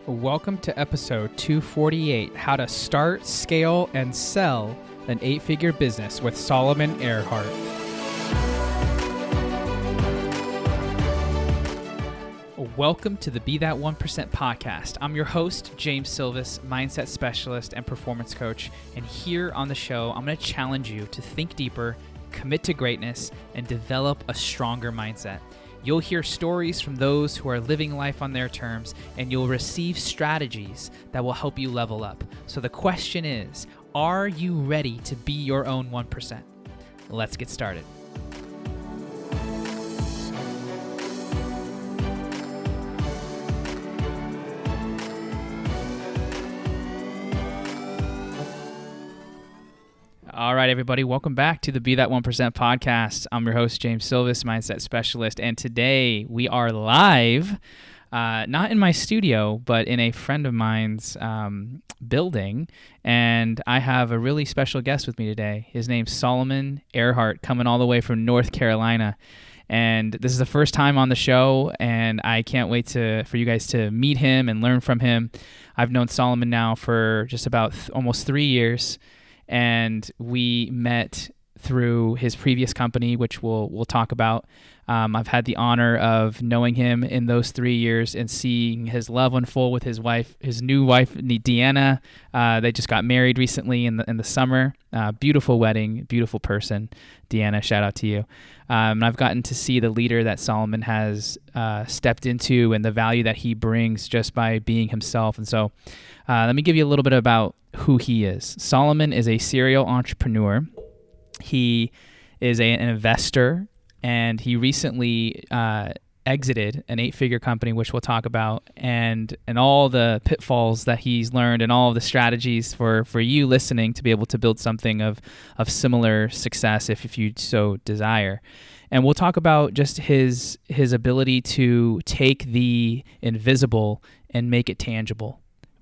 Welcome to episode 248, How to Start, Scale, and Sell an 8-Figure Business with Solomon Airhart. Welcome to the Be That 1% podcast. I'm your host, James Silvis, mindset specialist and performance coach. And here on the show, I'm going to challenge you to think deeper, commit to greatness, and develop a stronger mindset. You'll hear stories from those who are living life on their terms, and you'll receive strategies that will help you level up. So the question is, are you ready to be your own 1%? Let's get started. All right, everybody, welcome back to the Be That 1% podcast. I'm your host, James Silvis, mindset specialist, and today we are live, not in my studio, but in a friend of mine's building, and I have a really special guest with me today. His name's Solomon Airhart, coming all the way from North Carolina, and this is the first time on the show, and I can't wait for you guys to meet him and learn from him. I've known Solomon now for just about almost 3 years, and we met through his previous company, which we'll talk about. I've had the honor of knowing him in those 3 years and seeing his love unfold with his wife, his new wife, Deanna. They just got married recently in the summer. Beautiful wedding, beautiful person. Deanna, shout out to you. And I've gotten to see the leader that Solomon has stepped into and the value that he brings just by being himself. And so let me give you a little bit about who he is. Solomon is a serial entrepreneur. He is an investor, and he recently exited an 8-figure company, which we'll talk about, and all the pitfalls that he's learned and all of the strategies for you listening to be able to build something of similar success if you so desire. And we'll talk about just his ability to take the invisible and make it tangible.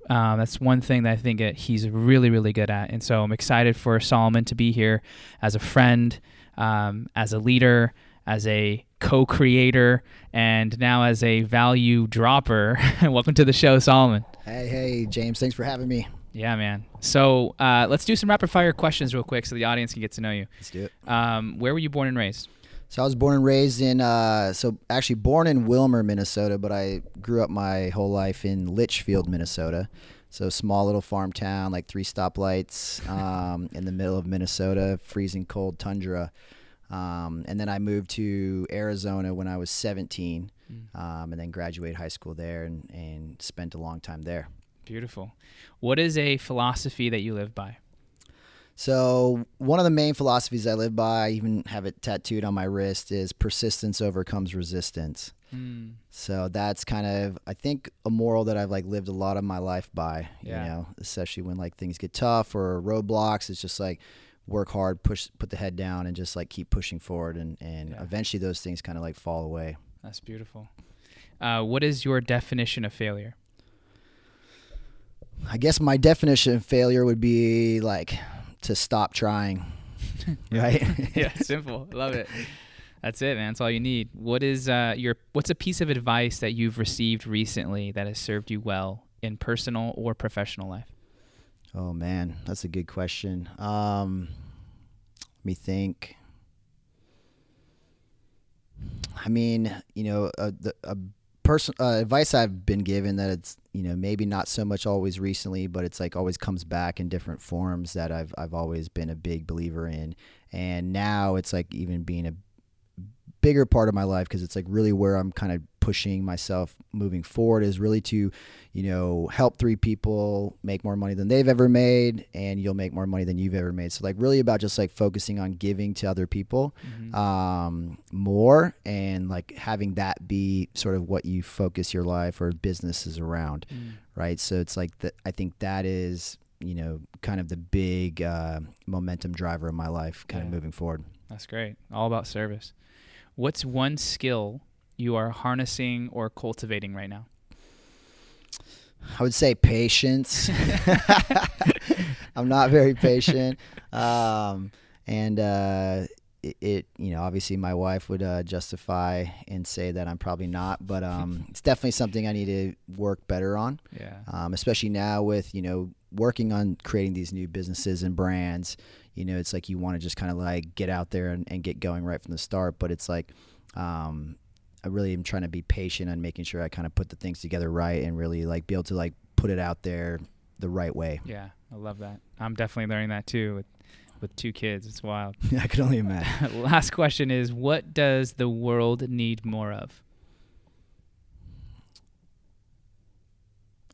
That's one thing that I think he's really, really good at. And so I'm excited for Solomon to be here as a friend, as a leader, as a co-creator, and now as a value dropper. Welcome to the show, Solomon. Hey, James. Thanks for having me. Yeah, man. So let's do some rapid-fire questions real quick so the audience can get to know you. Let's do it. Where were you born and raised? So I was born and raised born in Wilmer, Minnesota, but I grew up my whole life in Litchfield, Minnesota. So small little farm town, like 3 stoplights in the middle of Minnesota, freezing cold tundra. And then I moved to Arizona when I was 17 and then graduated high school there and spent a long time there. Beautiful. What is a philosophy that you live by? So one of the main philosophies I live by, I even have it tattooed on my wrist, is persistence overcomes resistance. So that's kind of, I think, a moral that I've lived a lot of my life by, you know, especially when things get tough or roadblocks. It's just work hard, put the head down, and just keep pushing forward, and eventually those things kind of fall away. That's beautiful. What is your definition of failure? I guess my definition of failure would be to stop trying, right? Yeah, simple. Love it. That's it, man. That's all you need. What's a piece of advice that you've received recently that has served you well in personal or professional life? Oh man, that's a good question. Let me think. I mean, advice I've been given that it's, maybe not so much always recently, but it's always comes back in different forms that I've always been a big believer in. And now it's even being a bigger part of my life, because it's really where I'm kind of pushing myself moving forward, is really to, help 3 people make more money than they've ever made, and you'll make more money than you've ever made. So really about just focusing on giving to other people more, and having that be sort of what you focus your life or businesses around, right? So it's I think that is, kind of the big momentum driver of my life kind of moving forward. That's great. All about service. What's one skill you are harnessing or cultivating right now? I would say patience. I'm not very patient. And obviously my wife would justify and say that I'm probably not, but it's definitely something I need to work better on. Yeah. Especially now with, working on creating these new businesses and brands. It's like you want to just kind of like get out there and get going right from the start. But it's like I really am trying to be patient on making sure I kind of put the things together right and really like be able to like put it out there the right way. Yeah, I love that. I'm definitely learning that too with 2 kids. It's wild. I could only imagine. Last question is, what does the world need more of?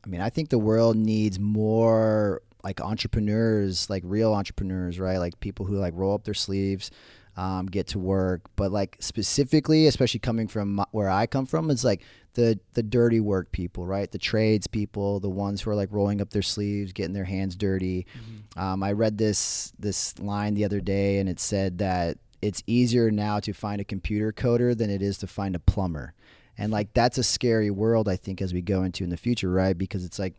I mean, I think the world needs more like entrepreneurs, like real entrepreneurs, right? Like people who like roll up their sleeves, get to work. But like specifically, especially coming from where I come from, it's like the dirty work people, right? The trades people, the ones who are like rolling up their sleeves, getting their hands dirty. Mm-hmm. I read this line the other day, and it said that it's easier now to find a computer coder than it is to find a plumber. And like that's a scary world, I think, as we go into in the future, right? Because it's like,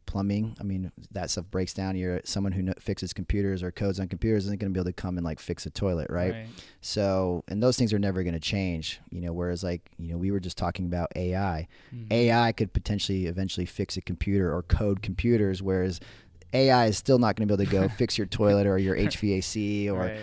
plumbing, that stuff breaks down. You're someone who fixes computers or codes on computers isn't going to be able to come and like fix a toilet, right? So, and those things are never going to change, whereas like, we were just talking about AI. Mm-hmm. AI could potentially eventually fix a computer or code computers, whereas AI is still not going to be able to go fix your toilet or your HVAC or,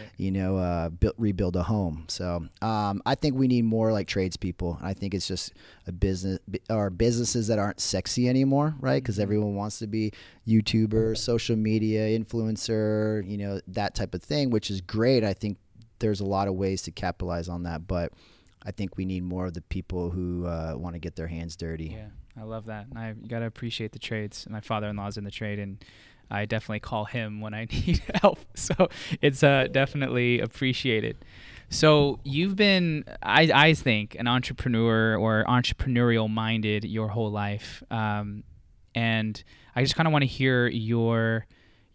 rebuild a home. So I think we need more like tradespeople. I think it's just a business or businesses that aren't sexy anymore, right? Because everyone wants to be YouTuber, social media influencer, that type of thing, which is great. I think there's a lot of ways to capitalize on that, but I think we need more of the people who want to get their hands dirty. Yeah, I love that. You got to appreciate the trades. My father-in-law's in the trade, and I definitely call him when I need help. So it's definitely appreciated. So you've been, I think, an entrepreneur or entrepreneurial minded your whole life. And I just kind of want to hear your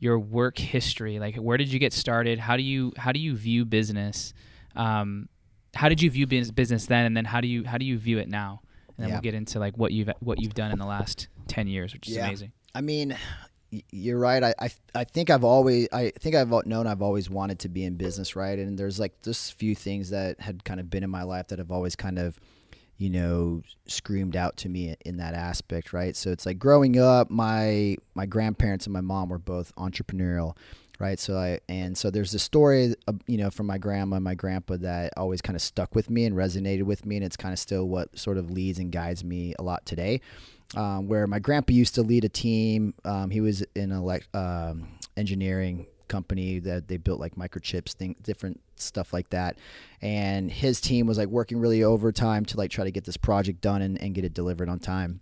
work history. Like, where did you get started? How do you view business? How did you view business then? And then how do you view it now? And then we'll get into like what you've done in the last 10 years, which is amazing. I mean, you're right. I think I've always wanted to be in business, right? And there's like just a few things that had kind of been in my life that have always kind of, screamed out to me in that aspect, right? So it's like growing up, my grandparents and my mom were both entrepreneurial, right? So there's this story, from my grandma and my grandpa that always kind of stuck with me and resonated with me, and it's kind of still what sort of leads and guides me a lot today. Where my grandpa used to lead a team. He was in an engineering company that they built like microchips, different stuff like that. And his team was like working really overtime to like try to get this project done and get it delivered on time.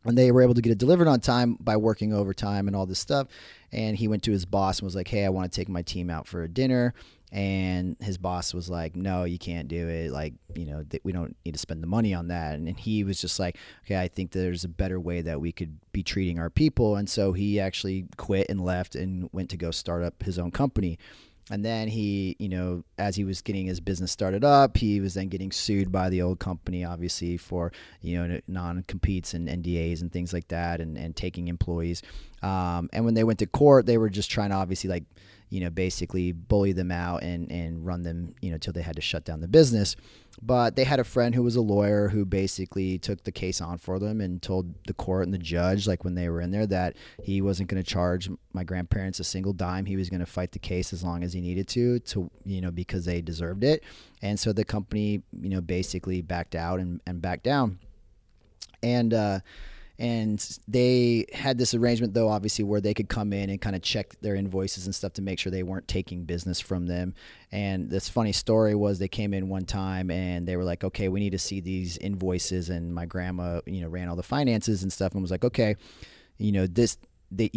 And they were able to get it delivered on time by working overtime and all this stuff. And he went to his boss and was like, "Hey, I want to take my team out for a dinner." And his boss was like, "No, you can't do it. Like, we don't need to spend the money on that." And he was just like, "Okay, I think there's a better way that we could be treating our people." And so he actually quit and left and went to go start up his own company. And then he, as he was getting his business started up, he was then getting sued by the old company, obviously, for, non-competes and NDAs and things like that, and taking employees. And when they went to court, they were just trying to obviously like, basically bully them out and run them, till they had to shut down the business. But they had a friend who was a lawyer who basically took the case on for them and told the court and the judge, like when they were in there, that he wasn't going to charge my grandparents a single dime. He was going to fight the case as long as he needed to, because they deserved it. And so the company, basically backed out and backed down. And they had this arrangement, though, obviously, where they could come in and kind of check their invoices and stuff to make sure they weren't taking business from them. And this funny story was they came in one time and they were like, "Okay, we need to see these invoices." And my grandma, ran all the finances and stuff and was like, "Okay, you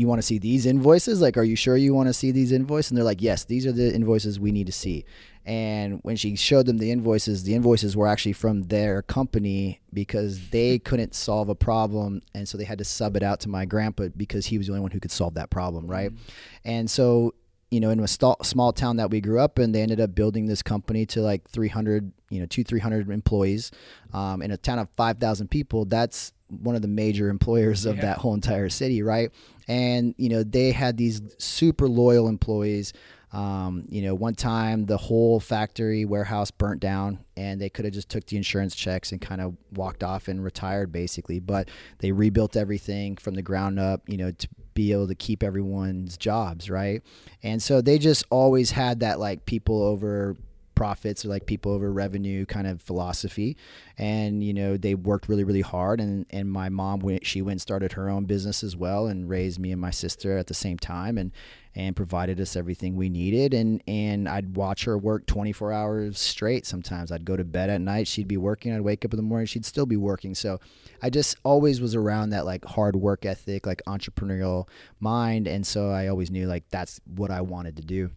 want to see these invoices? Like, are you sure you want to see these invoices?" And they're like, "Yes, these are the invoices we need to see." And when she showed them the invoices were actually from their company because they couldn't solve a problem. And so they had to sub it out to my grandpa because he was the only one who could solve that problem, right? Mm-hmm. And so, in a small town that we grew up in, they ended up building this company to like 300 employees. In a town of 5,000 people, that's one of the major employers of that whole entire city, right? And, they had these super loyal employees. One time the whole factory warehouse burnt down, and they could have just took the insurance checks and kind of walked off and retired basically. But they rebuilt everything from the ground up, to be able to keep everyone's jobs, right? And so they just always had that like people over profits or like people over revenue kind of philosophy. And they worked really, really hard, and my mom she went and started her own business as well and raised me and my sister at the same time, and provided us everything we needed. And I'd watch her work 24 hours straight. Sometimes I'd go to bed at night, she'd be working, I'd wake up in the morning, she'd still be working. So I just always was around that like hard work ethic, like entrepreneurial mind. And so I always knew like that's what I wanted to do.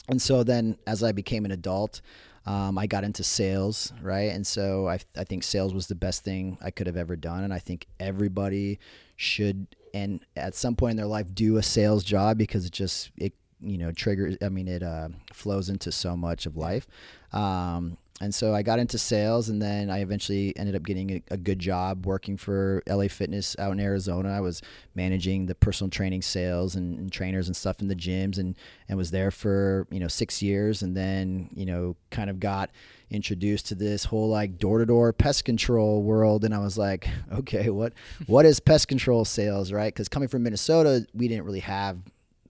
And so then as I became an adult, I got into sales, right? And so I think sales was the best thing I could have ever done. And I think everybody should, and at some point in their life, do a sales job, because it triggers, it flows into so much of life. And so I got into sales, and then I eventually ended up getting a good job working for LA Fitness out in Arizona. I was managing the personal training sales and trainers and stuff in the gyms, and was there for 6 years, and then kind of got introduced to this whole like door-to-door pest control world. And I was like, okay, what is pest control sales, right? Because coming from Minnesota, we didn't really have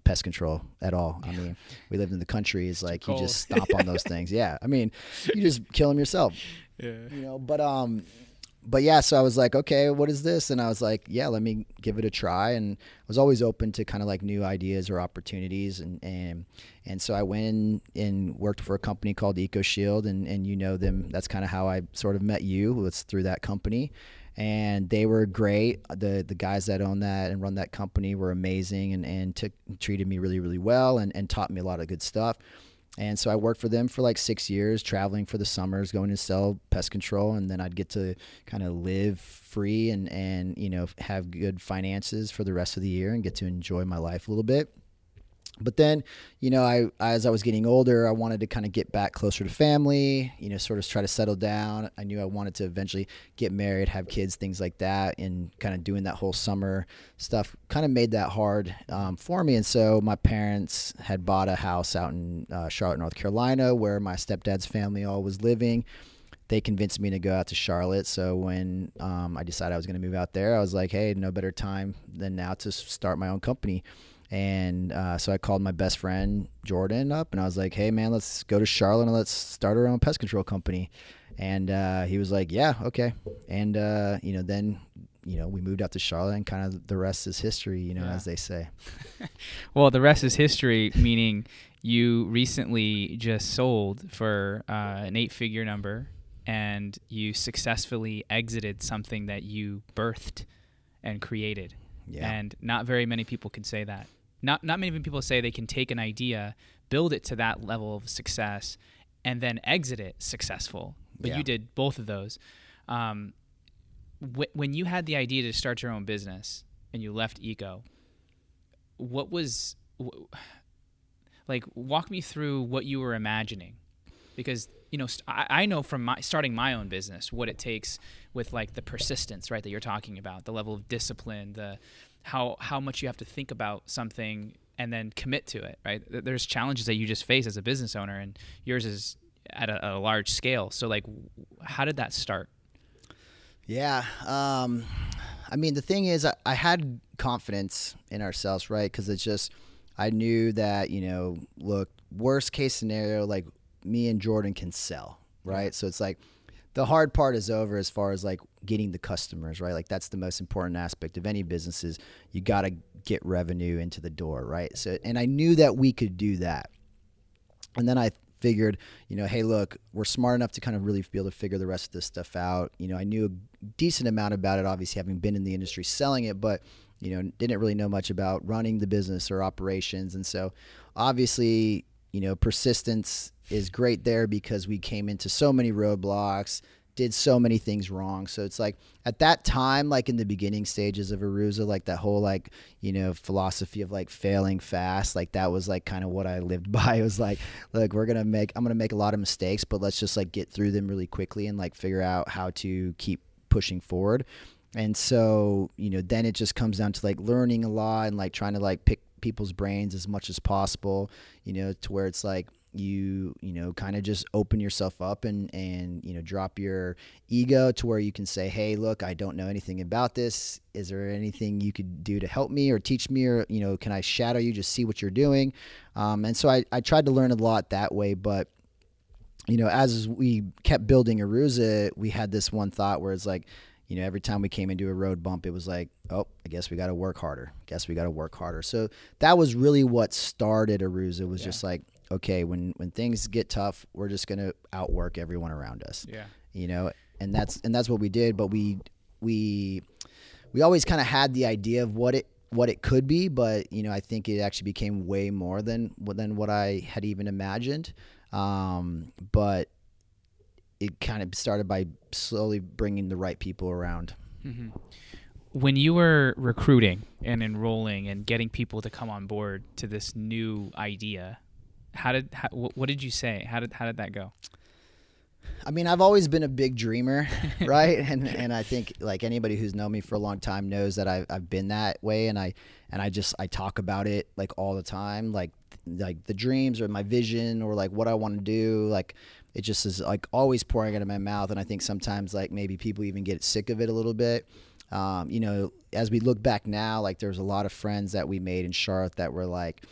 pest control at all. I mean, we lived in the country. It's like you just stomp on those things. Yeah. I mean, you just kill them yourself. Yeah. But yeah, so I was like, okay, what is this? And I was like, yeah, let me give it a try. And I was always open to kind of like new ideas or opportunities. And so I went and worked for a company called EcoShield, and them. That's kind of how I sort of met you. It's through that company. And they were great. The guys that own that and run that company were amazing, and treated me really, really well, and taught me a lot of good stuff. And so I worked for them for like 6 years, traveling for the summers, going to sell pest control. And then I'd get to kind of live free and have good finances for the rest of the year and get to enjoy my life a little bit. But then, as I was getting older, I wanted to kind of get back closer to family, sort of try to settle down. I knew I wanted to eventually get married, have kids, things like that. And kind of doing that whole summer stuff kind of made that hard for me. And so my parents had bought a house out in Charlotte, North Carolina, where my stepdad's family all was living. They convinced me to go out to Charlotte. So when I decided I was going to move out there, I was like, hey, no better time than now to start my own company. And so I called my best friend Jordan up, and I was like, hey man, let's go to Charlotte and let's start our own pest control company. And he was like, yeah, okay. And then we moved out to Charlotte, and kind of the rest is history, as they say. Well, the rest is history, meaning you recently just sold for an 8-figure number, and you successfully exited something that you birthed and created. Yeah. And not very many people can say that. Not many people say they can take an idea, build it to that level of success, and then exit it successful. But you did both of those. When you had the idea to start your own business and you left Eco, what was walk me through what you were imagining, because I know from starting my own business what it takes with like the persistence, right, that you're talking about, the level of discipline, the how much you have to think about something and then commit to it, right? There's challenges that you just face as a business owner, and yours is at a large scale. So like, how did that start? Yeah. The thing is, I had confidence in ourselves, right? Because it's just, I knew that, look, worst case scenario, like me and Jordan can sell, right? So it's like, the hard part is over as far as like getting the customers, right? Like that's the most important aspect of any business, is you got to get revenue into the door, right? So, and I knew that we could do that. And then I figured, hey, look, we're smart enough to kind of really be able to figure the rest of this stuff out. I knew a decent amount about it, obviously having been in the industry selling it, but didn't really know much about running the business or operations. And so obviously, persistence is great there, because we came into so many roadblocks, did so many things wrong. So it's like at that time, like in the beginning stages of Aruza, like that whole like, philosophy of like failing fast, like that was like kind of what I lived by. It was like, look, I'm going to make a lot of mistakes, but let's just like get through them really quickly and like figure out how to keep pushing forward. And so, then it just comes down to like learning a lot and like trying to like pick people's brains as much as possible, to where it's like you kind of just open yourself up and drop your ego to where you can say, hey, look, I don't know anything about this. Is there anything you could do to help me or teach me, or can I shadow you, just see what you're doing? And so I tried to learn a lot that way. But as we kept building Aruza, we had this one thought where it's like, every time we came into a road bump, it was like, oh, I guess we got to work harder. So that was really what started Aruza, was just like, okay, when things get tough, we're just going to outwork everyone around us. Yeah. And that's what we did. But we always kind of had the idea of what it could be, but I think it actually became way more than what I had even imagined. But it kind of started by slowly bringing the right people around. Mm-hmm. When you were recruiting and enrolling and getting people to come on board to this new idea, what did you say? How did that go? I mean, I've always been a big dreamer, right? And I think like anybody who's known me for a long time knows that I've been that way, and I talk about it like all the time, like the dreams or my vision or like what I want to do. Like it just is like always pouring out of my mouth, and I think sometimes like maybe people even get sick of it a little bit. As we look back now, like there's a lot of friends that we made in Charlotte that were like,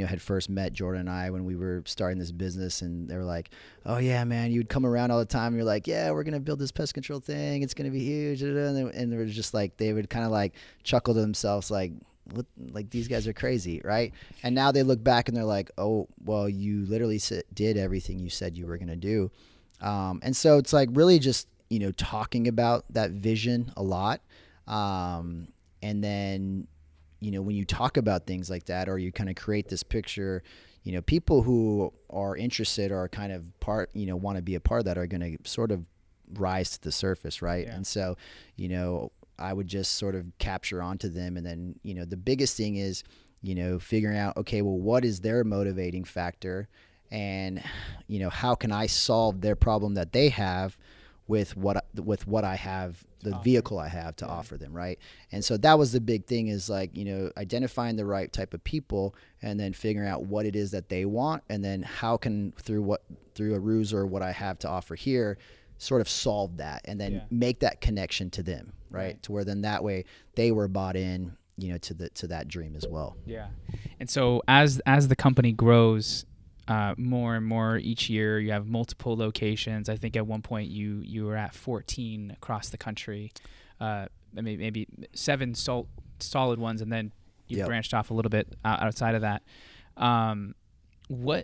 had first met Jordan and I when we were starting this business, and they were like, oh yeah, man, you'd come around all the time. And you're like, yeah, we're going to build this pest control thing. It's going to be huge. And they were just like, they would kind of like chuckle to themselves like, what, like these guys are crazy, right? And now they look back and they're like, oh, well, you literally did everything you said you were going to do. And so it's like really just, talking about that vision a lot. And then, when you talk about things like that, or you kind of create this picture, people who are interested or kind of want to be a part of that are going to sort of rise to the surface, right? Yeah. And so, I would just sort of capture onto them. And then, the biggest thing is, figuring out, okay, well, what is their motivating factor? And, how can I solve their problem that they have with what I have, the vehicle I have to offer them, right? And so that was the big thing, is like, identifying the right type of people and then figuring out what it is that they want, and then how can through Aruza or what I have to offer here sort of solve that, and then make that connection to them, right? To where then that way they were bought in, to that dream as well. Yeah. And so as the company grows more and more each year, you have multiple locations. I think at one point you were at 14 across the country, maybe 7 solid ones, and then you branched off a little bit outside of that. When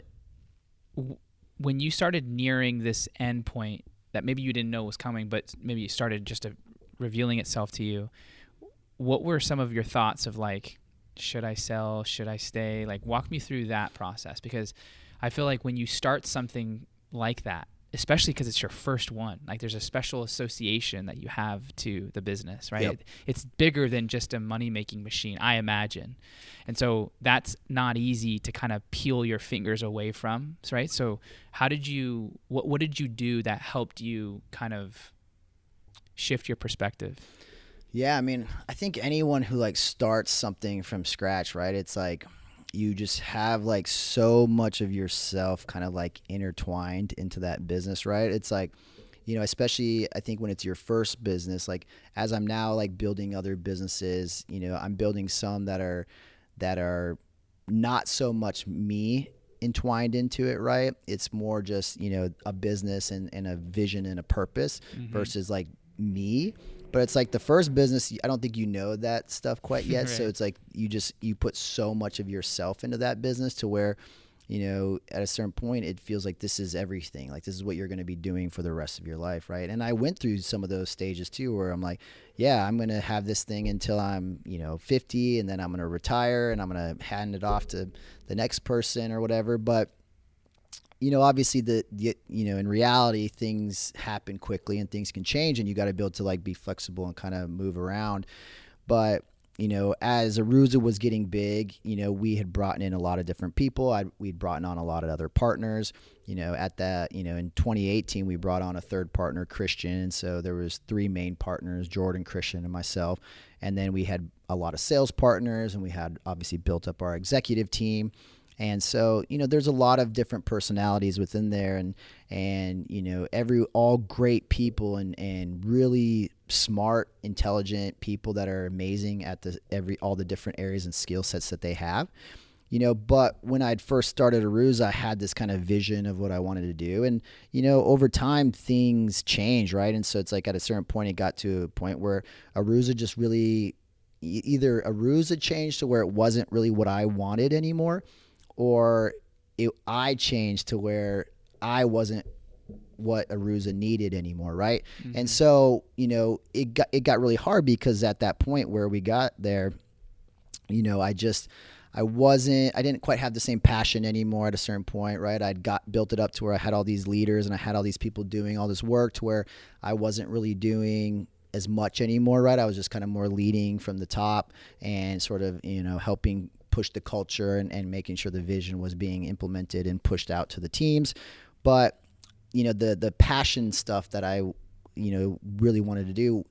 you started nearing this end point that maybe you didn't know was coming, but maybe it started just revealing itself to you, what were some of your thoughts of like, should I sell? Should I stay? Like, walk me through that process, because I feel like when you start something like that, especially because it's your first one, like there's a special association that you have to the business, right? Yep. It's bigger than just a money-making machine, I imagine. And so that's not easy to kind of peel your fingers away from, right? So what did you do that helped you kind of shift your perspective? Yeah, I mean, I think anyone who like starts something from scratch, right? It's like you just have like so much of yourself kind of like intertwined into that business, right? It's like, especially I think when it's your first business, like as I'm now like building other businesses, I'm building some that are not so much me entwined into it, right? It's more just, a business and a vision and a purpose versus like me. But it's like the first business, I don't think that stuff quite yet. Right. So it's like you put so much of yourself into that business to where, at a certain point, it feels like this is everything. Like this is what you're going to be doing for the rest of your life, right? And I went through some of those stages too, where I'm like, yeah, I'm going to have this thing until I'm, 50, and then I'm going to retire and I'm going to hand it off to the next person or whatever. But obviously in reality, things happen quickly and things can change, and you got to be able to like be flexible and kind of move around. But, as Aruza was getting big, we had brought in a lot of different people. We'd brought on a lot of other partners. At that, in 2018, we brought on a third partner, Christian. So there was 3 main partners, Jordan, Christian, and myself. And then we had a lot of sales partners, and we had obviously built up our executive team. And so, there's a lot of different personalities within there, and all great people and really smart, intelligent people that are amazing at all the different areas and skill sets that they have. But when I'd first started Aruza, I had this kind of vision of what I wanted to do. And, over time things change, right? And so it's like at a certain point, it got to a point where Aruza just really, either Aruza changed to where it wasn't really what I wanted anymore, or I changed to where I wasn't what Aruza needed anymore, right? Mm-hmm. And so, it got really hard because at that point where we got there, I didn't quite have the same passion anymore at a certain point, right? I'd built it up to where I had all these leaders and I had all these people doing all this work to where I wasn't really doing as much anymore, right? I was just kind of more leading from the top and sort of, helping push the culture and making sure the vision was being implemented and pushed out to the teams. But, the passion stuff that I, really wanted to do,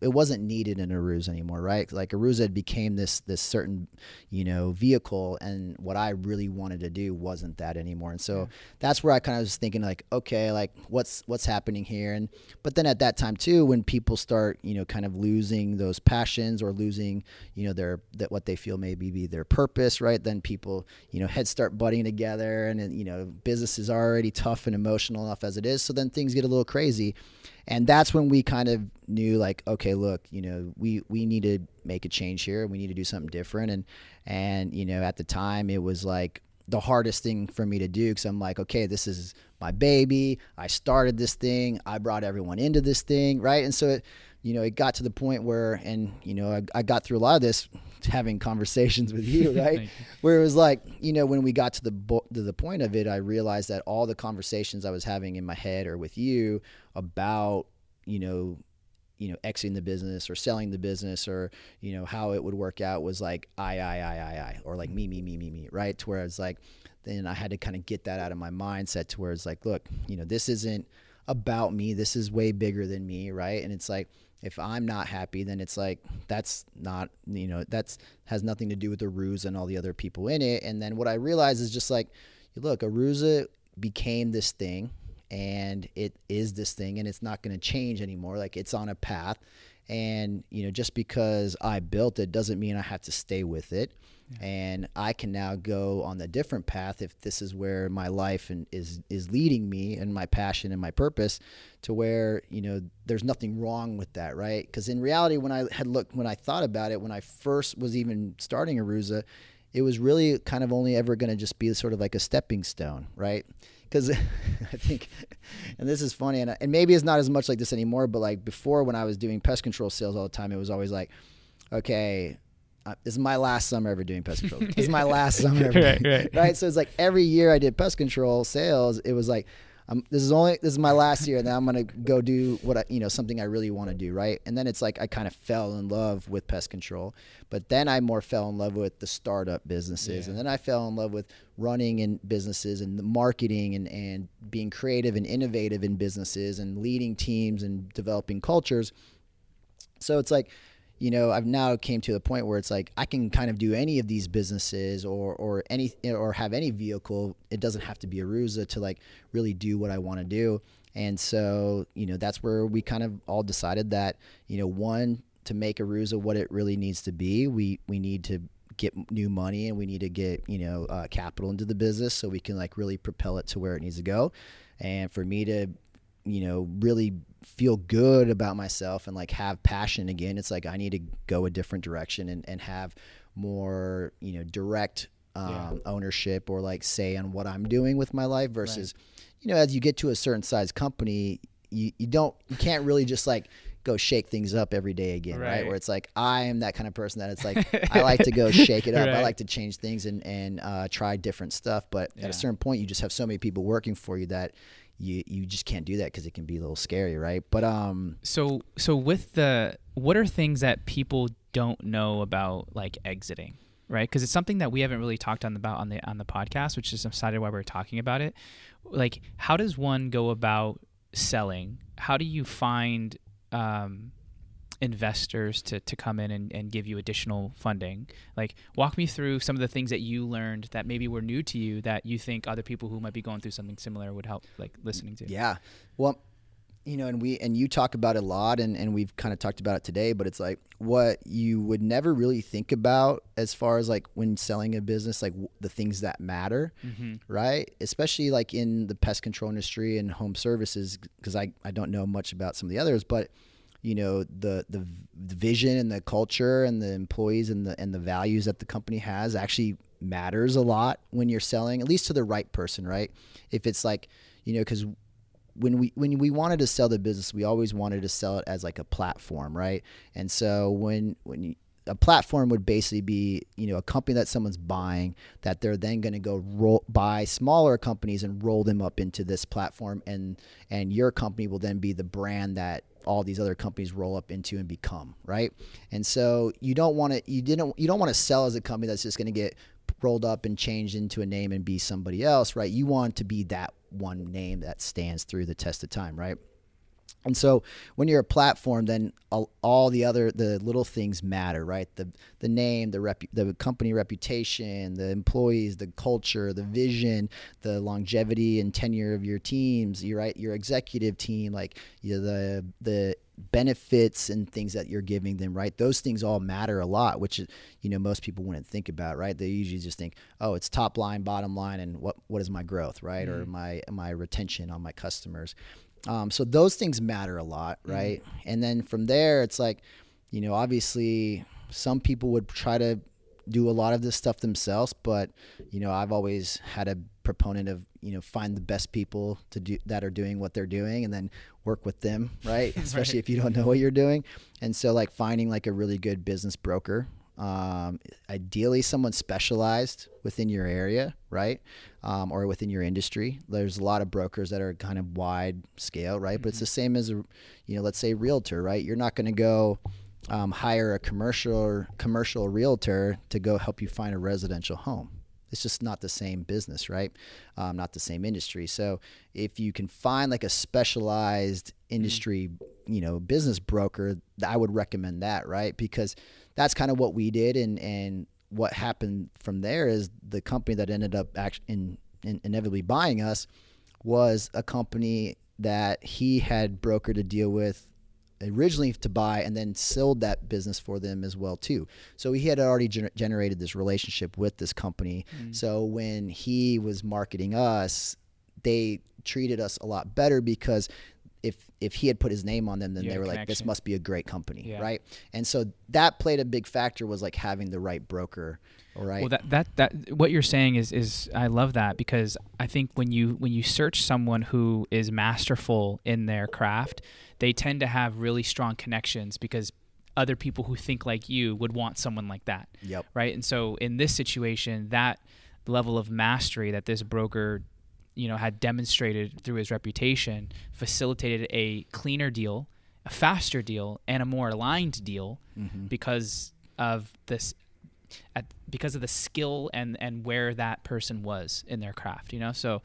it wasn't needed in Aruza anymore, right? Like Aruza became this certain, vehicle, and what I really wanted to do wasn't that anymore. And so that's where I kind of was thinking like, okay, like what's happening here? But then at that time too, when people start, kind of losing those passions or losing, what they feel maybe be their purpose, right? Then people, heads start butting together, and business is already tough and emotional enough as it is. So then things get a little crazy. And that's when we kind of knew like, okay, look, we need to make a change here. We need to do something different. And at the time it was like the hardest thing for me to do, because I'm like, okay, this is my baby. I started this thing. I brought everyone into this thing, right? And so it got to the point where, I got through a lot of this having conversations with you, right? You. Where it was like, when we got to the point of it, I realized that all the conversations I was having in my head or with you about, exiting the business or selling the business or, how it would work out was like, I, or like me, right? To where it's like, then I had to kind of get that out of my mindset to where it's like, look, this isn't about me. This is way bigger than me, right? And it's like, if I'm not happy, then it's like, that's not, that's has nothing to do with Aruza and all the other people in it. And then what I realized is just like, look, Aruza became this thing, and it is this thing, and it's not going to change anymore. Like, it's on a path, and just because I built it doesn't mean I have to stay with it. Yeah. And I can now go on the different path if this is where my life is leading me, and my passion and my purpose, to where there's nothing wrong with that, right? Because in reality, when I thought about it, when I first was even starting Aruza, it was really kind of only ever going to just be sort of like a stepping stone, right? Because I think, and this is funny, and maybe it's not as much like this anymore, but like before, when I was doing pest control sales all the time, it was always like, okay, this is my last summer ever doing pest control. This is my last summer ever. Right? So it's like every year I did pest control sales, it was like, this is my last year, and then I'm going to go do what something I really want to do, right? And then it's like I kind of fell in love with pest control, but then I more fell in love with the startup businesses, and then I fell in love with running in businesses and the marketing and being creative and innovative in businesses and leading teams and developing cultures. So it's like, I've now came to the point where it's like I can kind of do any of these businesses or have any vehicle. It doesn't have to be Aruza to like really do what I want to do. And so, that's where we kind of all decided that, one, to make Aruza what it really needs to be, we need to get new money, and we need to get, capital into the business so we can like really propel it to where it needs to go. And for me to, really feel good about myself and like have passion again, it's like I need to go a different direction and have more, direct ownership or like say on what I'm doing with my life versus, as you get to a certain size company, you can't really just like go shake things up every day again, right? Where it's like, I am that kind of person that it's like, I like to go shake it up. I like to change things and try different stuff. But at a certain point, you just have so many people working for you that you just can't do that because it can be a little scary, right? But so with what are things that people don't know about like exiting, right? Because it's something that we haven't really talked about on the podcast, which is decided why we're talking about it. Like, how does one go about selling? How do you find investors to come in and give you additional funding? Like, walk me through some of the things that you learned that maybe were new to you that you think other people who might be going through something similar would help, like, listening to. Yeah. Well, and you talk about it a lot, and we've kind of talked about it today, but it's like what you would never really think about as far as like when selling a business, like the things that matter, right? Especially like in the pest control industry and home services, because I don't know much about some of the others, but the vision and the culture and the employees and the values that the company has actually matters a lot when you're selling, at least to the right person, right? If it's like, because when we wanted to sell the business, we always wanted to sell it as like a platform, right? And so a platform would basically be, a company that someone's buying that they're then going to go buy smaller companies and roll them up into this platform, and your company will then be the brand that all these other companies roll up into and become, right? And so you don't want to sell as a company that's just going to get rolled up and changed into a name and be somebody else, right? You want to be that one name that stands through the test of time, right? And so when you're a platform, then all the little things matter, right? The name, the company reputation, the employees, the culture, the vision, the longevity and tenure of your teams, your executive team, like the benefits and things that you're giving them, right? Those things all matter a lot, which most people wouldn't think about, right? They usually just think, oh, it's top line, bottom line, and what is my growth, right? Or my retention on my customers. So those things matter a lot, right? And then from there, it's like, obviously some people would try to do a lot of this stuff themselves, but, I've always had a proponent of, find the best people that are doing what they're doing and then work with them, right? Especially if you don't know what you're doing. And so like finding like a really good business broker, ideally someone specialized within your area, right? Or within your industry. There's a lot of brokers that are kind of wide scale, right? But it's the same as let's say realtor, right? You're not going to go hire a commercial realtor to go help you find a residential home. It's just not the same business, right? Not the same industry. So if you can find like a specialized industry, business broker, I would recommend that, right? Because that's kind of what we did. And what happened from there is the company that ended up inevitably buying us was a company that he had brokered a deal with originally to buy and then sold that business for them as well too. So he had already generated this relationship with this company. So when he was marketing us, they treated us a lot better because if he had put his name on them, then they were like, this must be a great company, right? And so that played a big factor, was like having the right broker. All right. Well, that what you're saying is I love that, because I think when you search someone who is masterful in their craft, they tend to have really strong connections because other people who think like you would want someone like that. Yep. Right. And so in this situation, that level of mastery that this broker had demonstrated through his reputation facilitated a cleaner deal, a faster deal, and a more aligned deal because of this. Because of the skill and where that person was in their craft, So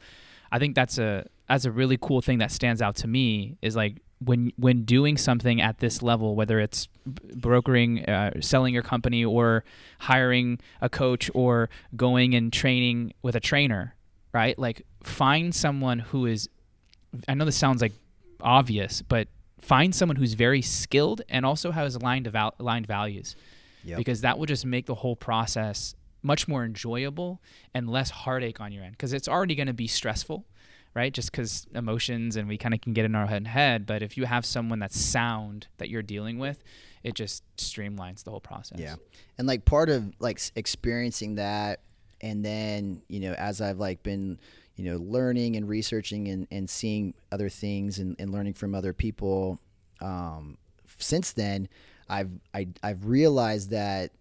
I think that's a really cool thing that stands out to me, is like when doing something at this level, whether it's brokering, selling your company, or hiring a coach, or going and training with a trainer, right? Like, find someone who is, I know this sounds like obvious, but find someone who's very skilled and also has aligned values. Yep. Because that will just make the whole process much more enjoyable and less heartache on your end, because it's already going to be stressful, right? Just because emotions, and we kind of can get in our head. But if you have someone that's sound that you're dealing with, it just streamlines the whole process. Yeah. And like part of like experiencing that, and then, as I've like been, learning and researching and seeing other things and learning from other people, since then, I've realized that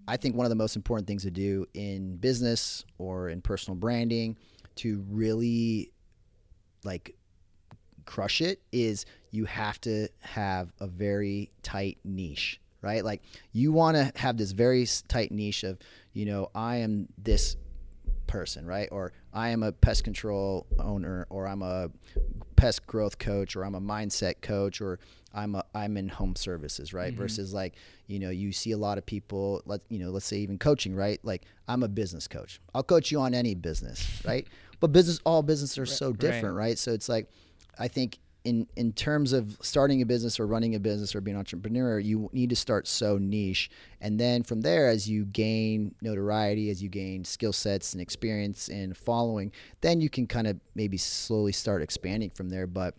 I think one of the most important things to do in business or in personal branding to really like crush it is you have to have a very tight niche, right? Like you want to have this very tight niche of, I am this person, right? Or I am a pest control owner, or I'm a pest growth coach, or I'm a mindset coach, or I'm in home services, right? Mm-hmm. Versus like, you see a lot of people, let's say even coaching, right? Like I'm a business coach. I'll coach you on any business, right? But all businesses are so different, right? So it's like, I think in terms of starting a business or running a business or being an entrepreneur, you need to start so niche. And then from there, as you gain notoriety, as you gain skill sets and experience and following, then you can kind of maybe slowly start expanding from there. But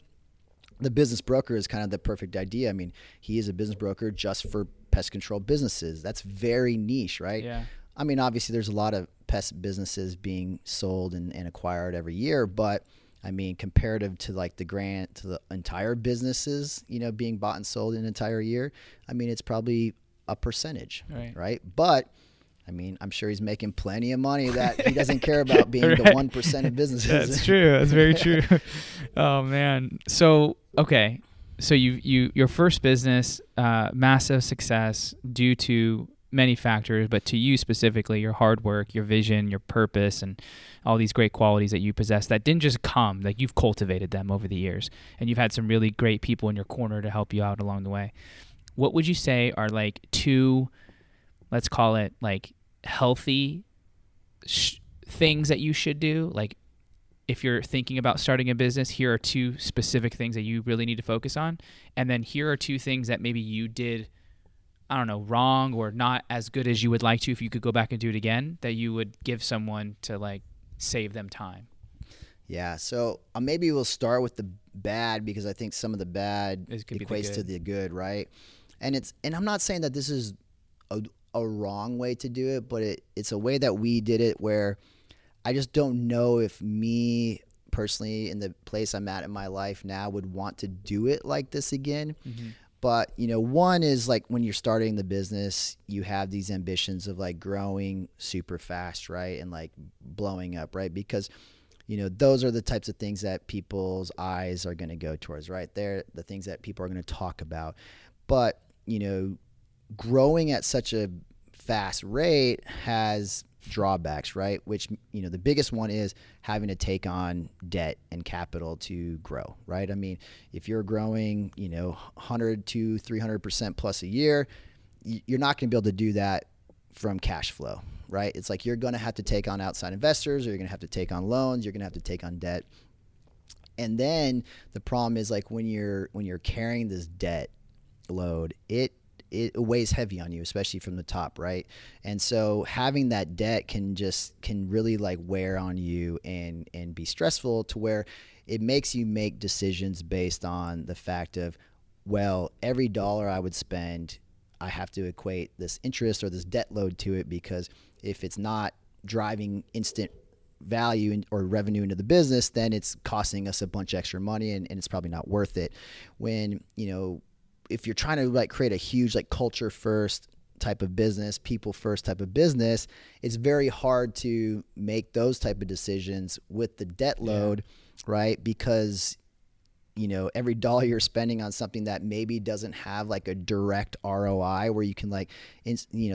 the business broker is kind of the perfect idea. I mean, he is a business broker just for pest control businesses. That's very niche, right? Yeah. I mean, obviously there's a lot of pest businesses being sold and acquired every year, but I mean, comparative to like to the entire businesses, being bought and sold in an entire year, I mean, it's probably a percentage, right? But I mean, I'm sure he's making plenty of money that he doesn't care about being the 1% of businesses. That's true. That's very true. Oh man. So, okay. So your first business, massive success due to many factors, but to you specifically, your hard work, your vision, your purpose, and all these great qualities that you possess that didn't just come, like you've cultivated them over the years, and you've had some really great people in your corner to help you out along the way. What would you say are like two, let's call it like healthy things that you should do? Like if you're thinking about starting a business, here are two specific things that you really need to focus on. And then here are two things that maybe you did, I don't know, wrong or not as good as you would like to if you could go back and do it again, that you would give someone to like save them time. Yeah. So maybe we'll start with the bad, because I think some of the bad equates to the good, right? And I'm not saying that this is a wrong way to do it, but it's a way that we did it where I just don't know if me personally in the place I'm at in my life now would want to do it like this again. Mm-hmm. But, one is like when you're starting the business, you have these ambitions of like growing super fast, right? And like blowing up, right? Because, those are the types of things that people's eyes are going to go towards, right? They're the things that people are going to talk about. But, growing at such a fast rate has drawbacks, right? Which, the biggest one is having to take on debt and capital to grow, right? I mean, if you're growing, 100 to 300% plus a year, you're not going to be able to do that from cash flow, right? It's like you're going to have to take on outside investors, or you're going to have to take on loans, you're going to have to take on debt. And then the problem is like when you're carrying this debt load, it weighs heavy on you, especially from the top, right? And so having that debt can really like wear on you and be stressful to where it makes you make decisions based on the fact of, well, every dollar I would spend, I have to equate this interest or this debt load to it, because if it's not driving instant value or revenue into the business, then it's costing us a bunch of extra money and it's probably not worth it. When, if you're trying to like create a huge like culture first type of business, people first type of business, it's very hard to make those type of decisions with the debt load, right? Because, every dollar you're spending on something that maybe doesn't have like a direct ROI where you can like,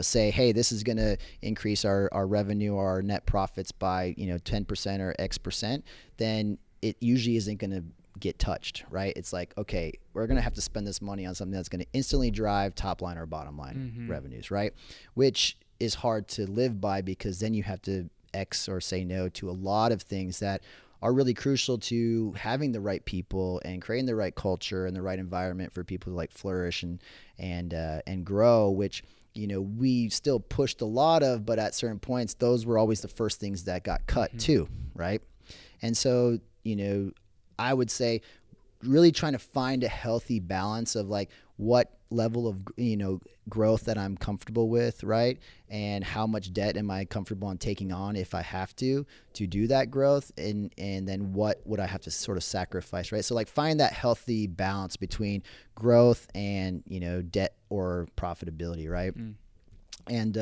say, hey, this is going to increase our revenue or our net profits by, 10% or X percent, then it usually isn't going to get touched, right? It's like, okay, we're going to have to spend this money on something that's going to instantly drive top line or bottom line revenues, right? Which is hard to live by, because then you have to X or say no to a lot of things that are really crucial to having the right people and creating the right culture and the right environment for people to like flourish and grow, which, we still pushed a lot of, but at certain points, those were always the first things that got cut too, right? And so, I would say really trying to find a healthy balance of like, what level of, growth that I'm comfortable with, right? And how much debt am I comfortable on taking on if I have to do that growth, and then what would I have to sort of sacrifice, right? So like find that healthy balance between growth and, debt or profitability, right? And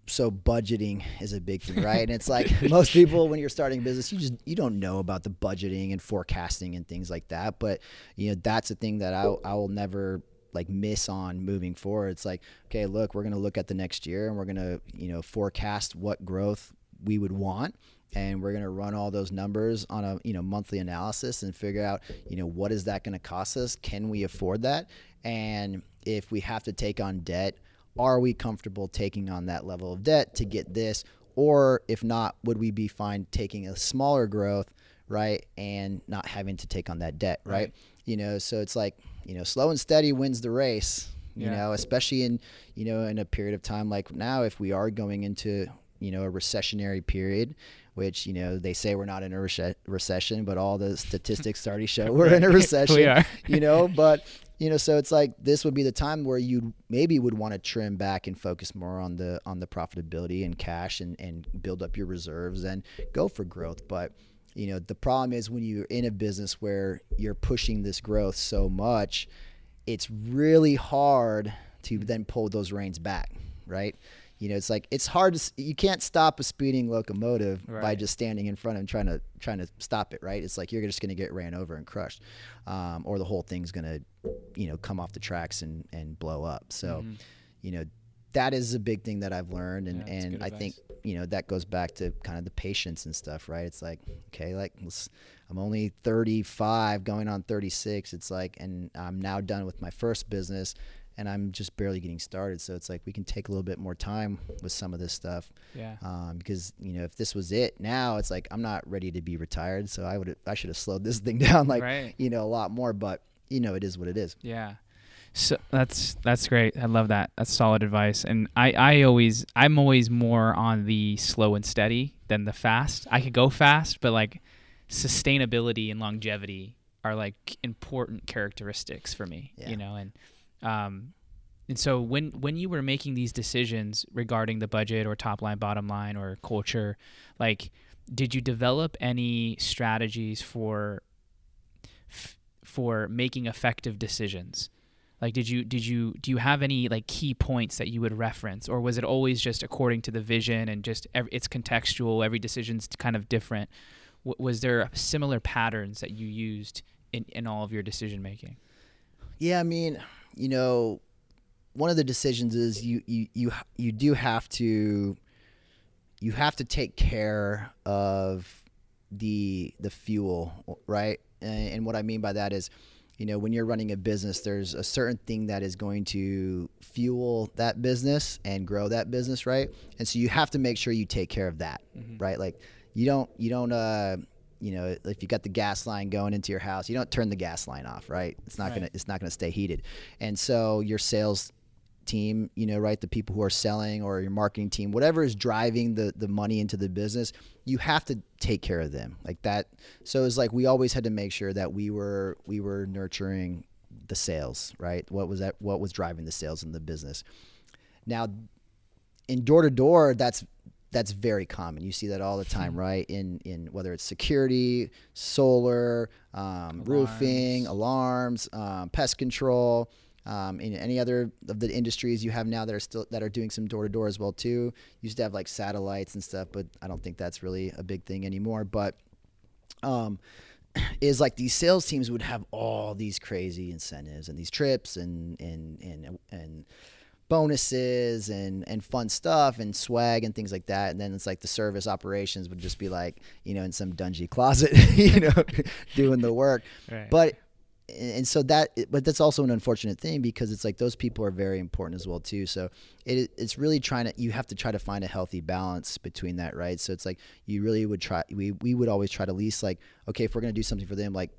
so budgeting is a big thing, right? And it's like most people, when you're starting a business, you don't know about the budgeting and forecasting and things like that. But that's a thing that I will never like miss on moving forward. It's like, okay, look, we're going to look at the next year and we're going to forecast what growth we would want, and we're going to run all those numbers on a monthly analysis and figure out what is that going to cost us? Can we afford that? And if we have to take on debt, are we comfortable taking on that level of debt to get this? Or if not, would we be fine taking a smaller growth, right, and not having to take on that debt, right? So it's like, slow and steady wins the race, especially in, in a period of time like now, if we are going into, a recessionary period, which, they say we're not in a recession, but all the statistics already show we're in a recession. We are. But so it's like this would be the time where you maybe would want to trim back and focus more on the profitability and cash and build up your reserves and go for growth. But the problem is when you're in a business where you're pushing this growth so much, it's really hard to then pull those reins back, right? It's like it's hard you can't stop a speeding locomotive by just standing in front and trying to stop it, right? It's like you're just going to get ran over and crushed, or the whole thing's going to come off the tracks and blow up. So that is a big thing that I've learned, and I think that goes back to kind of the patience and stuff, right? It's like, okay, like I'm only 35 going on 36. It's like, and I'm now done with my first business, and I'm just barely getting started. So it's like we can take a little bit more time with some of this stuff. Yeah. Because if this was it now, it's like I'm not ready to be retired. So I should have slowed this thing down a lot more. But it is what it is. Yeah. So that's great. I love that. That's solid advice. And I'm always more on the slow and steady than the fast. I could go fast, but like sustainability and longevity are like important characteristics for me. And so when you were making these decisions regarding the budget or top line, bottom line, or culture, like, did you develop any strategies for making effective decisions? Like, do you have any like key points that you would reference, or was it always just according to the vision and just it's contextual, every decision's kind of different? Was there similar patterns that you used in all of your decision making? Yeah, I mean, one of the decisions is you do have to take care of the fuel, right? And what I mean by that is, when you're running a business, there's a certain thing that is going to fuel that business and grow that business, right? And so you have to make sure you take care of that, right? Like you don't if you got the gas line going into your house, you don't turn the gas line off, right? It's not gonna stay heated. And so your sales team, right, the people who are selling, or your marketing team, whatever is driving the money into the business, you have to take care of them like that. So it's like we always had to make sure that we were nurturing the sales, right? What was driving the sales in the business. Now, in door to door, that's very common. You see that all the time, right? In whether it's security, solar, roofing, alarms, pest control, in any other of the industries you have now that are doing some door to door as well too. Used to have like satellites and stuff, but I don't think that's really a big thing anymore. But is like these sales teams would have all these crazy incentives and these trips and bonuses and fun stuff and swag and things like that. And then it's like the service operations would just be like, in some dungy closet, doing the work. Right. But that's also an unfortunate thing, because it's like those people are very important as well too. So it's really you have to try to find a healthy balance between that, right? So it's like you really would we would always try to at least like, okay, if we're going to do something for them, like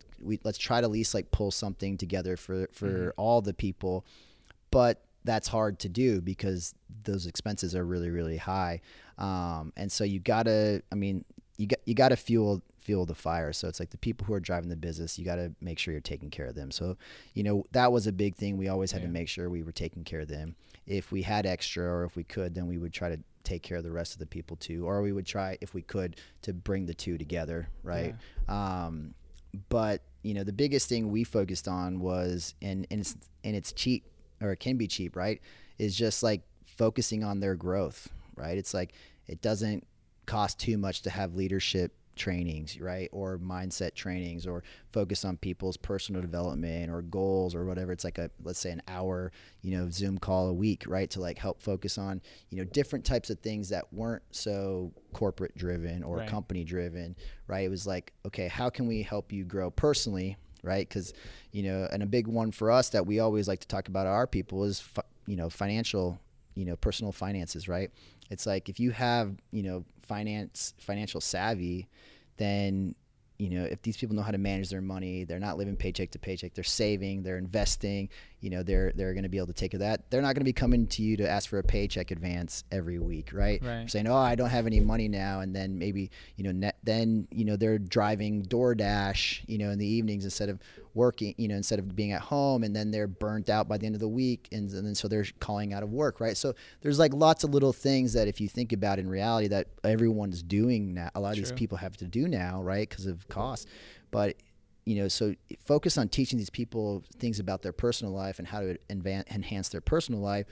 let's try to at least like pull something together for all the people. But that's hard to do because those expenses are really, really high. And so you gotta, you got to fuel the fire. So it's like the people who are driving the business, you got to make sure you're taking care of them. So, that was a big thing. We always had to make sure we were taking care of them. If we had extra, or if we could, then we would try to take care of the rest of the people too, or we would try, if we could, to bring the two together. Right. Yeah. But the biggest thing we focused on was, and it's cheap, or it can be cheap, right, is just like focusing on their growth, right? It's like, it doesn't cost too much to have leadership trainings, right? Or mindset trainings, or focus on people's personal development or goals or whatever. It's like let's say an hour, Zoom call a week, right? To like help focus on, different types of things that weren't so corporate driven or company driven, right? It was like, okay, how can we help you grow personally, right? Because, and a big one for us that we always like to talk about our people is, financial, personal finances, right? It's like, if you have, financial savvy, then, if these people know how to manage their money, they're not living paycheck to paycheck, they're saving, they're investing, they're going to be able to take care of that. They're not going to be coming to you to ask for a paycheck advance every week, right? Saying, oh, I don't have any money now. And then maybe, they're driving DoorDash, in the evenings instead of working, instead of being at home, and then they're burnt out by the end of the week. And then so they're calling out of work, right? So there's like lots of little things that, if you think about in reality, that everyone's doing now, a lot of these people have to do now, right? Because of cost. But so focus on teaching these people things about their personal life and how to enhance their personal life,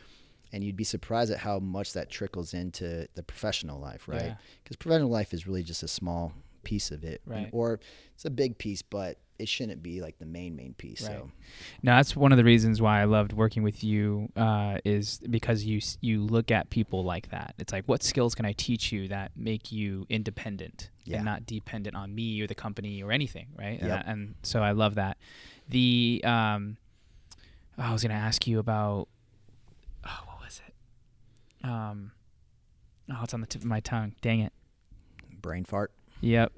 and you'd be surprised at how much that trickles into the professional life, right? Because professional life is really just a small piece of it, right? Or it's a big piece, but it shouldn't be like the main piece. Right. So now that's one of the reasons why I loved working with you, is because you look at people like that. It's like, what skills can I teach you that make you independent and not dependent on me or the company or anything, right? Yep. And so I love that. I was going to ask you about, what was it? It's on the tip of my tongue. Dang it. Brain fart. Yep.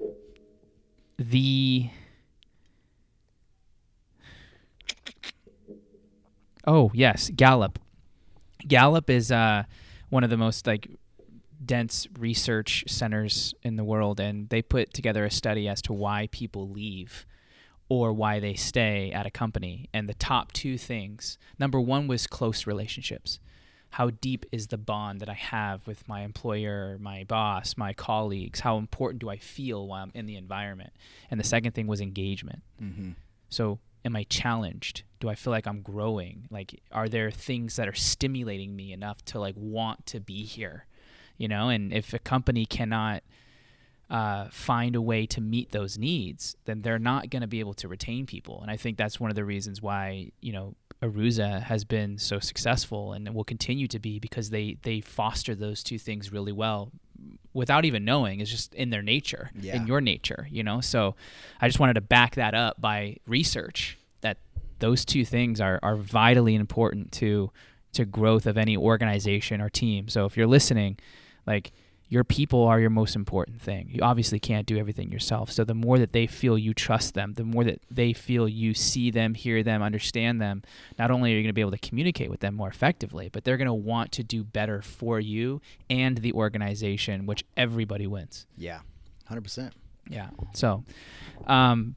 Oh, yes, Gallup. Gallup is one of the most dense research centers in the world, and they put together a study as to why people leave or why they stay at a company. And the top two things, number one was close relationships. How deep is the bond that I have with my employer, my boss, my colleagues? How important do I feel while I'm in the environment? And the second thing was engagement. Mm-hmm. So am I challenged? Do I feel like I'm growing? Like, are there things that are stimulating me enough to want to be here? And if a company cannot find a way to meet those needs, then they're not going to be able to retain people. And I think that's one of the reasons why, Aruza has been so successful and will continue to be, because they foster those two things really well without even knowing. It's just in their nature, in your nature, So I just wanted to back that up by research, that those two things are vitally important to growth of any organization or team. So if you're listening, your people are your most important thing. You obviously can't do everything yourself. So the more that they feel you trust them, the more that they feel you see them, hear them, understand them, not only are you going to be able to communicate with them more effectively, but they're going to want to do better for you and the organization, which everybody wins. Yeah, 100%. Yeah. So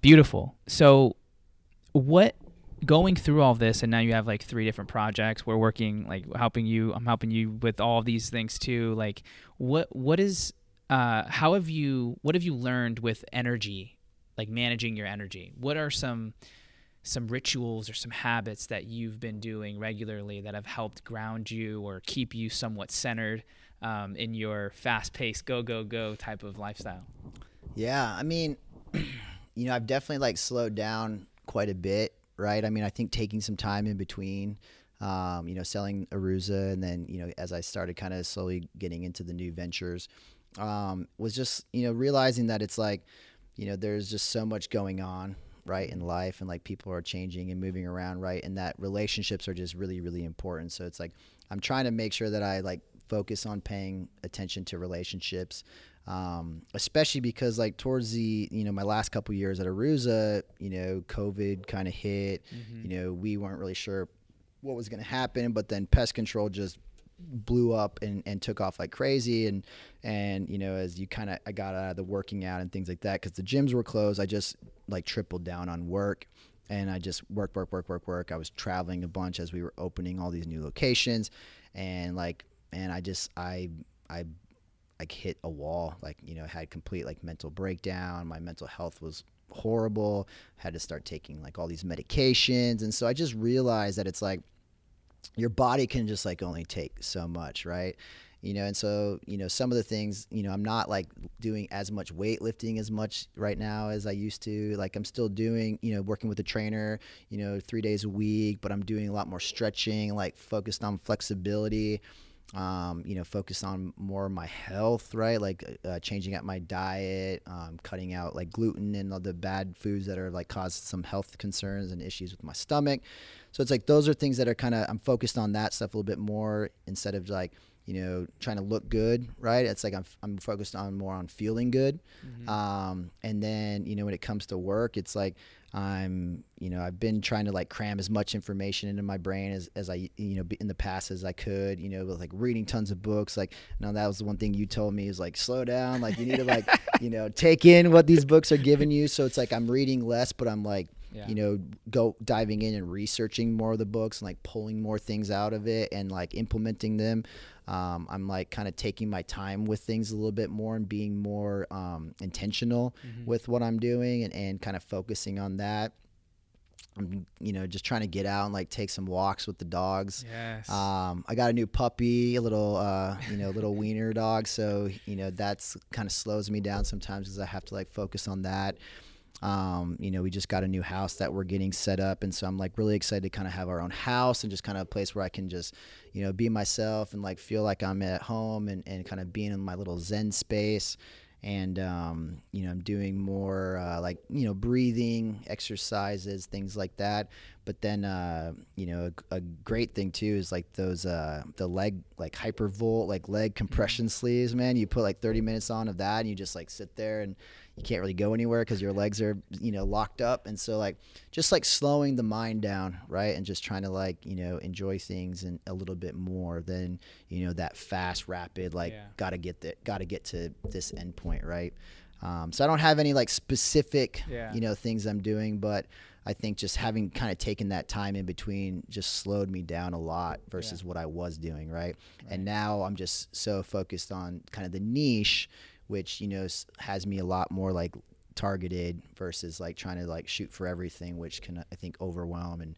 beautiful. So going through all this, and now you have 3 different projects. We're working, I'm helping you with all of these things too. What have you learned with energy, managing your energy? What are some rituals or some habits that you've been doing regularly that have helped ground you or keep you somewhat centered in your fast-paced, go type of lifestyle? Yeah, I mean, I've definitely slowed down quite a bit. Right. I mean, I think taking some time in between, selling Aruza, and then, as I started kind of slowly getting into the new ventures, was just, realizing that it's there's just so much going on, right, in life, and people are changing and moving around, right, and that relationships are just really, really important. So it's I'm trying to make sure that I focus on paying attention to relationships. Especially because towards the, my last couple years at Aruza, COVID kind of hit, we weren't really sure what was going to happen, but then pest control just blew up and took off like crazy. And as I got out of the working out and things like that, because the gyms were closed, I just like tripled down on work. And I just work. I was traveling a bunch as we were opening all these new locations, and I like hit a wall, like, had complete like mental breakdown. My mental health was horrible. Had to start taking like all these medications. And so I just realized that it's like your body can just like only take so much, right? And so, some of the things, I'm not like doing as much weightlifting as much right now as I used to. Like, I'm still doing, working with a trainer, 3 days a week, but I'm doing a lot more stretching, like focused on flexibility, focused on more of my health, right? Like changing up my diet, cutting out like gluten and all the bad foods that are like cause some health concerns and issues with my stomach. So it's like those are things that are I'm focused on that stuff a little bit more instead of like, trying to look good, right? It's like I'm focused on more on feeling good. Mm-hmm. And then, when it comes to work, it's like I've been trying to like cram as much information into my brain as I, in the past as I could, with like reading tons of books. Like, that was the one thing you told me is like, slow down. Like, you need to like, take in what these books are giving you. So it's like I'm reading less, but I'm like, go diving in and researching more of the books and like pulling more things out of it and like implementing them. I'm like kind of taking my time with things a little bit more and being more intentional with what I'm doing and kind of focusing on that. I'm, just trying to get out and like take some walks with the dogs. Yes. I got a new puppy, a little, little wiener dog. So, that's kind of slows me down sometimes because I have to like focus on that. We just got a new house that we're getting set up. And so I'm like really excited to kind of have our own house and just kind of a place where I can just, be myself and like feel like I'm at home and kind of being in my little Zen space. And, I'm doing more, breathing exercises, things like that. But then, a great thing too is like those, the leg, like hypervolt, like leg compression sleeves, man. You put like 30 minutes on of that and you just like sit there and you can't really go anywhere because your legs are, locked up. And so like, just like slowing the mind down, right. And just trying to like, enjoy things and a little bit more than, that fast, rapid, like gotta get to this end point. Right. So I don't have any like specific, things I'm doing, but I think just having kind of taken that time in between just slowed me down a lot versus what I was doing. Right. And now I'm just so focused on kind of the niche, which, has me a lot more like targeted versus like trying to like shoot for everything, which can, I think, overwhelm and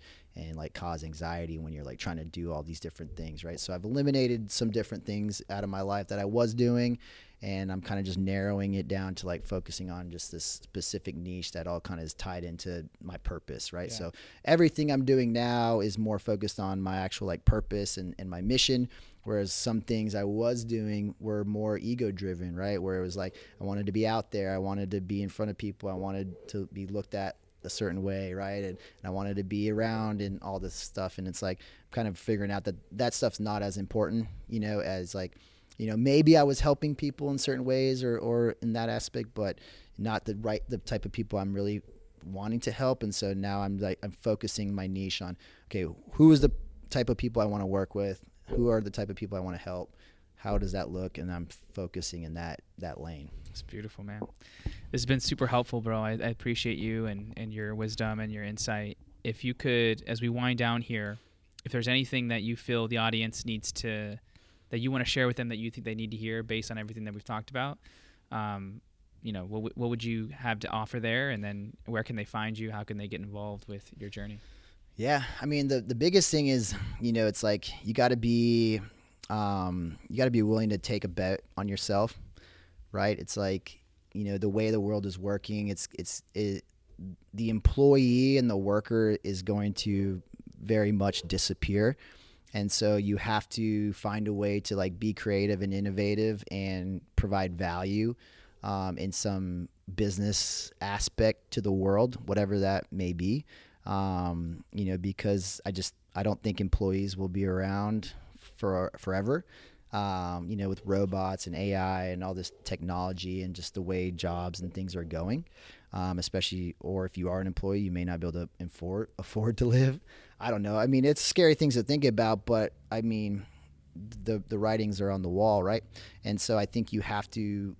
like cause anxiety when you're like trying to do all these different things. Right. So I've eliminated some different things out of my life that I was doing, and I'm kind of just narrowing it down to like focusing on just this specific niche that all kind of is tied into my purpose. Right. So everything I'm doing now is more focused on my actual like purpose and my mission. Whereas some things I was doing were more ego driven, right? Where it was like, I wanted to be out there. I wanted to be in front of people. I wanted to be looked at a certain way, right? And I wanted to be around and all this stuff. And it's like, kind of figuring out that stuff's not as important, as like, maybe I was helping people in certain ways or in that aspect, but not the type of people I'm really wanting to help. And so now I'm focusing my niche on, okay, who is the type of people I want to work with? Who are the type of people I want to help? How does that look? And I'm focusing in that lane. It's beautiful, man. This has been super helpful, bro. I appreciate you and your wisdom and your insight. If you could, as we wind down here, if there's anything that you feel the audience that you want to share with them that you think they need to hear based on everything that we've talked about, what would you have to offer there? And then where can they find you? How can they get involved with your journey? Yeah, I mean the biggest thing is, it's like you got to be willing to take a bet on yourself, right? It's like, the way the world is working, the employee and the worker is going to very much disappear, and so you have to find a way to like be creative and innovative and provide value in some business aspect to the world, whatever that may be. Because I don't think employees will be around for forever, with robots and AI and all this technology and just the way jobs and things are going, especially, or if you are an employee, you may not be able to afford to live. I don't know. I mean, it's scary things to think about, but I mean, the writings are on the wall, right? And so I think you have to,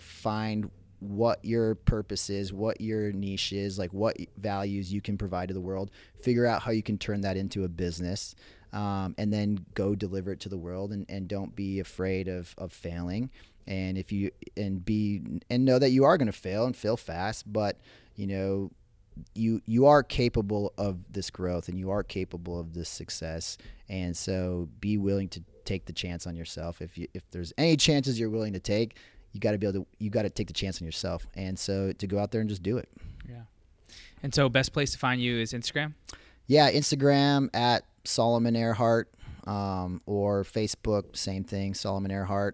find what your purpose is, what your niche is, like what values you can provide to the world, figure out how you can turn that into a business, and then go deliver it to the world, and don't be afraid of failing. And and know that you are going to fail and fail fast, but you are capable of this growth, and you are capable of this success. And so be willing to take the chance on yourself. If there's any chances you're willing to take, you got to take the chance on yourself. And so to go out there and just do it. Yeah. And so best place to find you is Instagram? Yeah, Instagram at Solomon Airhart, or Facebook, same thing, Solomon Airhart.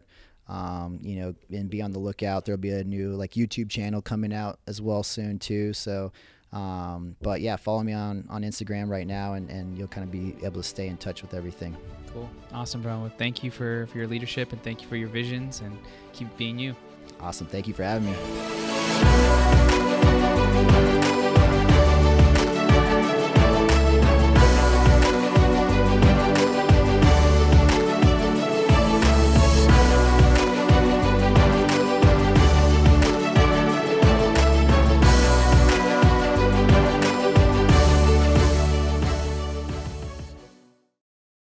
And be on the lookout. There'll be a new YouTube channel coming out as well soon too. So, but yeah, follow me on Instagram right now, and you'll kind of be able to stay in touch with everything. Cool. Awesome, bro. Well, thank you for your leadership, and thank you for your visions, and keep being you. Awesome. Thank you for having me.